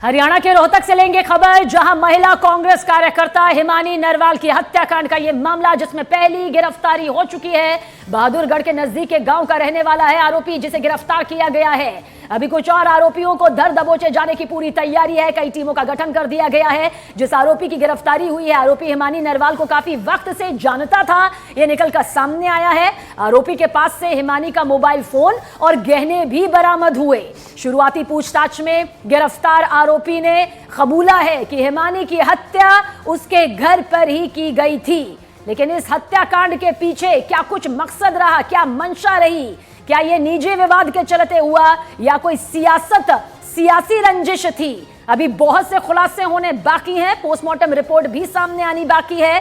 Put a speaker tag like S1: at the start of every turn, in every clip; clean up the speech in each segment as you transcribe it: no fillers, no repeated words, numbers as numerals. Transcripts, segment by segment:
S1: हरियाणा के रोहतक से लेंगे खबर, जहां महिला कांग्रेस कार्यकर्ता हिमानी नरवाल की हत्याकांड का यह मामला, जिसमें पहली गिरफ्तारी हो चुकी है। बहादुरगढ़ के नजदीक के गांव का रहने वाला है आरोपी, जिसे गिरफ्तार किया गया है। अभी कुछ और आरोपियों को धर दबोचे जाने की पूरी तैयारी है। कई टीमों का गठन कर दिया गया है। जिस आरोपी की गिरफ्तारी हुई है, आरोपी हिमानी नरवाल को काफी वक्त से जानता था, यह निकलकर सामने आया है। आरोपी के पास से हिमानी का मोबाइल फोन और गहने भी बरामद हुए। शुरुआती पूछताछ में गिरफ्तार आरोपी ने कबूला है कि हिमानी की हत्या उसके घर पर ही की गई थी। लेकिन इस हत्याकांड के पीछे क्या कुछ मकसद रहा, क्या मंशा रही, क्या यह निजी विवाद के चलते हुआ या कोई सियासी रंजिश थी, अभी बहुत से खुलासे होने बाकी हैं। पोस्टमार्टम रिपोर्ट भी सामने आनी बाकी है।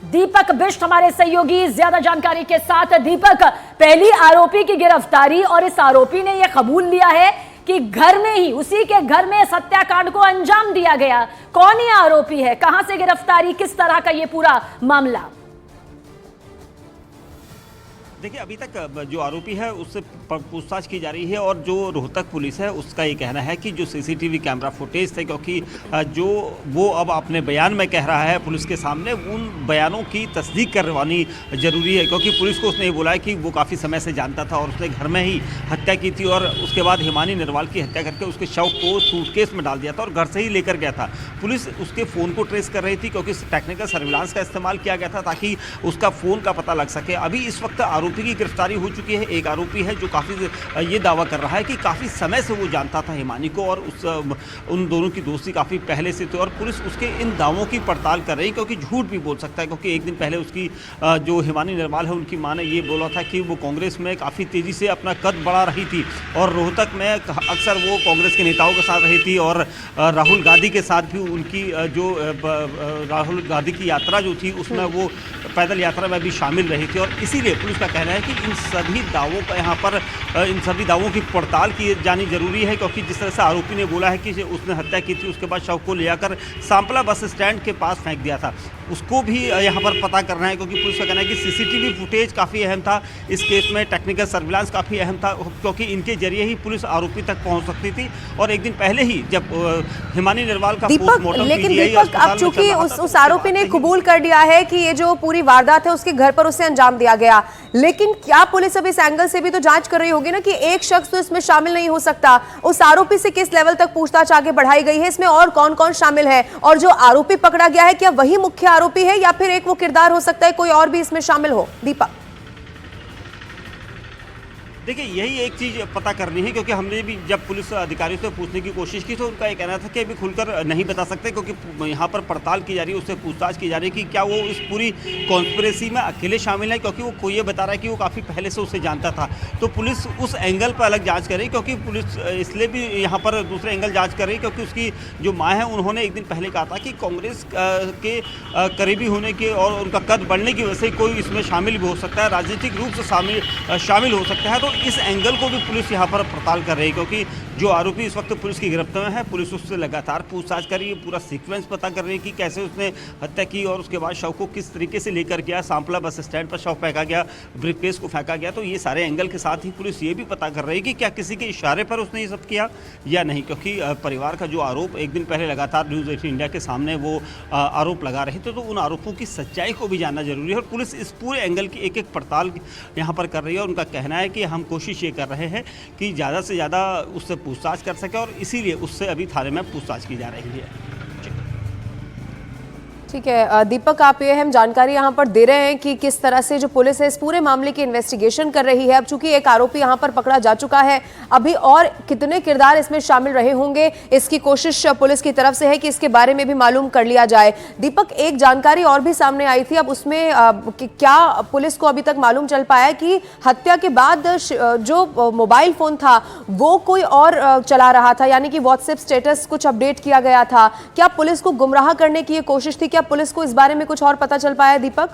S1: दीपक बिष्ट हमारे सहयोगी ज्यादा जानकारी के साथ। दीपक, पहली आरोपी की गिरफ्तारी और इस आरोपी ने यह कबूल लिया है कि घर में ही, उसी के घर में इस हत्याकांड को अंजाम दिया गया। कौन ये आरोपी है, कहां से गिरफ्तारी, किस तरह का ये पूरा मामला?
S2: देखिए, अभी तक जो आरोपी है उससे पूछताछ की जा रही है और जो रोहतक पुलिस है उसका ये कहना है कि जो सीसीटीवी कैमरा फुटेज थे, क्योंकि जो वो अब अपने बयान में कह रहा है पुलिस के सामने, उन बयानों की तस्दीक करवानी जरूरी है। क्योंकि पुलिस को उसने ये बोला है कि वो काफ़ी समय से जानता था और उसने घर में ही हत्या की थी और उसके बाद हिमानी नरवाल की हत्या करके उसके शव को सूटकेस में डाल दिया था और घर से ही लेकर गया था। पुलिस उसके फ़ोन को ट्रेस कर रही थी, क्योंकि टेक्निकल सर्विलांस का इस्तेमाल किया गया था ताकि उसका फ़ोन का पता लग सके। अभी इस वक्त आरोपी की गिरफ्तारी हो चुकी है। एक आरोपी है जो काफ़ी ये दावा कर रहा है कि काफ़ी समय से वो जानता था हिमानी को और उन दोनों की दोस्ती काफ़ी पहले से थी और पुलिस उसके इन दावों की पड़ताल कर रही है, क्योंकि झूठ भी बोल सकता है। क्योंकि एक दिन पहले उसकी जो हिमानी नरवाल है, उनकी माँ ने ये बोला था कि वो कांग्रेस में काफ़ी तेज़ी से अपना कद बढ़ा रही थी और रोहतक में अक्सर वो कांग्रेस के नेताओं के साथ रही थी और राहुल गांधी के साथ भी उनकी जो राहुल गांधी की यात्रा जो थी उसमें वो पैदल यात्रा में भी शामिल रही थी। और इसीलिए पुलिस का कहना है कि इन सभी दावों का यहाँ पर इन सभी दावों की पड़ताल की जानी जरूरी है। क्योंकि जिस तरह से आरोपी ने बोला है कि उसने हत्या की थी, उसके बाद शव को ले जाकर सांपला बस स्टैंड के पास फेंक दिया था, उसको भी यहाँ पर पता करना है। क्योंकि पुलिस का कहना है कि सीसीटीवी फुटेज काफ़ी अहम था इस केस में, टेक्निकल सर्विलांस काफ़ी अहम था, क्योंकि इनके जरिए ही पुलिस आरोपी तक पहुँच सकती थी। और एक दिन पहले ही जब हिमानी नरवाल का पोस्टमार्टम,
S3: लेकिन दीपक, अब चूंकि उस आरोपी ने कबूल कर दिया है कि ये जो पूरी वारदात है उसके घर पर उसे अंजाम दिया गया, लेकिन क्या पुलिस अब इस एंगल से भी तो जांच कर रही होगी ना कि एक शख्स तो इसमें शामिल नहीं हो सकता। उस आरोपी से किस लेवल तक पूछताछ आगे बढ़ाई गई है, इसमें और कौन कौन शामिल है, और जो आरोपी पकड़ा गया है क्या वही मुख्य आरोपी है या फिर एक वो किरदार हो सकता है कोई और भी इसमें शामिल हो? दीपक,
S2: देखिए, यही एक चीज़ पता करनी है। क्योंकि हमने भी जब पुलिस अधिकारियों से पूछने की कोशिश की तो उनका ये कहना था कि अभी खुलकर नहीं बता सकते, क्योंकि यहाँ पर पड़ताल की जा रही है, उससे पूछताछ की जा रही है कि क्या वो इस पूरी कॉन्स्पिरेसी में अकेले शामिल है। क्योंकि वो कोई ये बता रहा है कि वो काफ़ी पहले से उसे जानता था, तो पुलिस उस एंगल पर अलग जाँच कर रही है। क्योंकि पुलिस इसलिए भी यहाँ पर दूसरे एंगल जाँच कर रही है क्योंकि उसकी जो माँ है, उन्होंने एक दिन पहले कहा था कि कांग्रेस के करीबी होने के और उनका कद बढ़ने की वजह से कोई इसमें शामिल भी हो सकता है, राजनीतिक रूप से शामिल हो सकता है। तो इस एंगल को भी पुलिस यहाँ पर पड़ताल कर रही है। क्योंकि जो आरोपी इस वक्त पुलिस की गिरफ्त में है, पुलिस उससे लगातार पूछताछ कर रही है, पूरा सीक्वेंस पता कर रही है कि कैसे उसने हत्या की और उसके बाद शव को किस तरीके से लेकर गया, सांपला बस स्टैंड पर शव फेंका गया, ब्रीफकेस को फेंका गया। तो ये सारे एंगल के साथ ही पुलिस ये भी पता कर रही है कि क्या किसी के इशारे पर उसने ये सब किया या नहीं। क्योंकि परिवार का जो आरोप एक दिन पहले लगातार न्यूज़ 18 इंडिया के सामने वो आरोप लगा रहे थे, तो उन आरोपों की सच्चाई को भी जानना जरूरी है और पुलिस इस पूरे एंगल की एक एक पड़ताल यहाँ पर कर रही है। और उनका कहना है कि हम कोशिश ये कर रहे हैं कि ज़्यादा से ज़्यादा उससे पूछताछ कर सके और इसीलिए उससे अभी थाने में पूछताछ की जा रही है।
S3: ठीक है दीपक, आप ये अहम जानकारी यहाँ पर दे रहे हैं कि किस तरह से जो पुलिस है इस पूरे मामले की इन्वेस्टिगेशन कर रही है। अब चूंकि एक आरोपी यहाँ पर पकड़ा जा चुका है, अभी और कितने किरदार इसमें शामिल रहे होंगे, इसकी कोशिश पुलिस की तरफ से है कि इसके बारे में भी मालूम कर लिया जाए। दीपक, एक जानकारी और भी सामने आई थी, अब उसमें क्या पुलिस को अभी तक मालूम चल पाया कि हत्या के बाद जो मोबाइल फोन था वो कोई और चला रहा था, यानी कि व्हाट्सएप स्टेटस कुछ अपडेट किया गया था? क्या पुलिस को गुमराह करने की कोशिश थी? क्या पुलिस को इस बारे में कुछ और पता चल पाया? दीपक,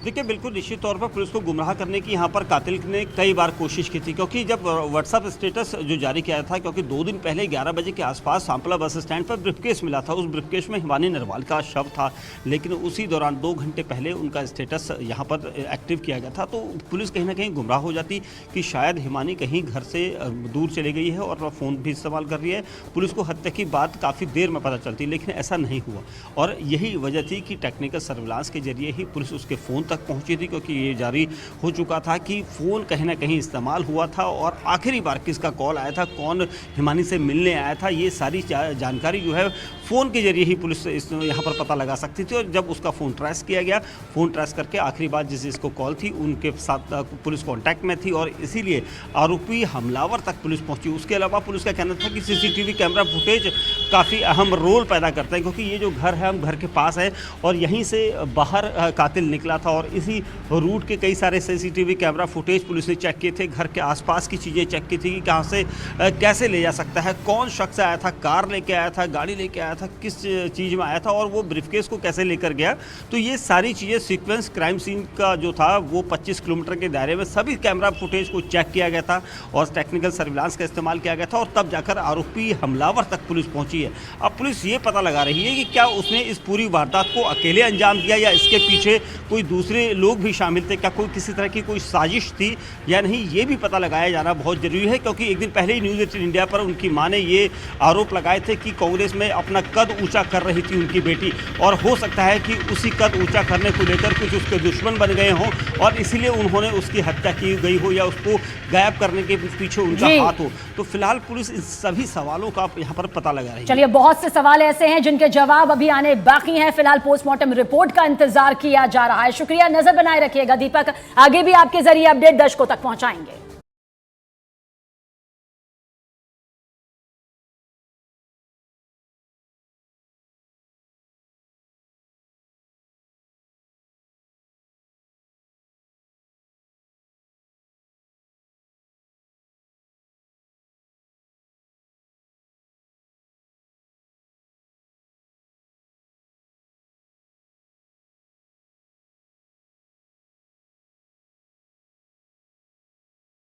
S2: देखिए, बिल्कुल निश्चित तौर पर पुलिस को गुमराह करने की यहाँ पर कातिल ने कई बार कोशिश की थी, क्योंकि जब व्हाट्सएप स्टेटस जो जारी किया था, क्योंकि 2 दिन पहले 11 बजे के आसपास सांपला बस स्टैंड पर ब्रीफकेस मिला था। उस ब्रीफकेस में हिमानी नरवाल का शव था, लेकिन उसी दौरान 2 घंटे पहले उनका स्टेटस यहाँ पर एक्टिव किया गया था। तो पुलिस कहीं ना कहीं गुमराह हो जाती कि शायद हिमानी कहीं घर से दूर चली गई है और फ़ोन भी इस्तेमाल कर रही है। पुलिस को हत्या की बात काफ़ी देर में पता चलती, लेकिन ऐसा नहीं हुआ और यही वजह थी कि टेक्निकल सर्विलांस के जरिए ही पुलिस उसके फ़ोन तक पहुंची थी, क्योंकि ये जारी हो चुका था कि फ़ोन कहीं ना कहीं इस्तेमाल हुआ था और आखिरी बार किसका कॉल आया था, कौन हिमानी से मिलने आया था, ये सारी जानकारी जो है फ़ोन के जरिए ही पुलिस यहाँ पर पता लगा सकती थी। और जब उसका फ़ोन ट्रेस किया गया, फ़ोन ट्रेस करके आखिरी बार जिसको कॉल थी उनके साथ पुलिस कॉन्टैक्ट में थी और इसीलिए आरोपी हमलावर तक पुलिस पहुंची। उसके अलावा पुलिस का कहना था कि सीसीटीवी कैमरा फुटेज काफ़ी अहम रोल पैदा करता है, क्योंकि ये जो घर है हम घर के पास है और यहीं से बाहर कातिल निकला था और इसी रूट के कई सारे सीसीटीवी कैमरा फुटेज पुलिस ने चेक किए थे। घर के आसपास की चीज़ें चेक की थी कि कहाँ से कैसे ले जा सकता है, कौन शख्स आया था, कार लेके आया था, गाड़ी लेके आया था, किस चीज़ में आया था और वो ब्रीफकेस को कैसे लेकर गया। तो ये सारी चीज़ें सीक्वेंस क्राइम सीन का जो था वो 25 किलोमीटर के दायरे में सभी कैमरा फुटेज को चेक किया गया था और टेक्निकल सर्विलांस का इस्तेमाल किया गया था और तब जाकर आरोपी हमलावर तक पुलिस पहुंची है। अब पुलिस ये पता लगा रही है कि क्या उसने इस पूरी वारदात को अकेले अंजाम दिया या इसके पीछे कोई दूसरे लोग भी शामिल थे, क्या कोई किसी तरह की कोई साजिश थी या नहीं, ये भी पता लगाया जाना बहुत ज़रूरी है। क्योंकि एक दिन पहले ही न्यूज़ 18 इंडिया पर उनकी मां ने ये आरोप लगाए थे कि कांग्रेस में अपना कद ऊंचा कर रही थी उनकी बेटी और हो सकता है कि उसी कद ऊंचा करने को लेकर कुछ उसके दुश्मन बन गए हों और इसीलिए उन्होंने उसकी हत्या की गई हो या उसको गायब करने के पीछे उनका हाथ हो। तो फिलहाल पुलिस इन सभी सवालों का यहाँ पर पता लगा रही है।
S1: चलिए, बहुत से सवाल ऐसे हैं जिनके जवाब अभी आने बाकी हैं। फिलहाल पोस्टमार्टम रिपोर्ट का इंतजार किया जा रहा है। शुक्रिया, नजर बनाए रखिएगा दीपक, आगे भी आपके जरिए अपडेट दर्शकों तक पहुंचाएंगे।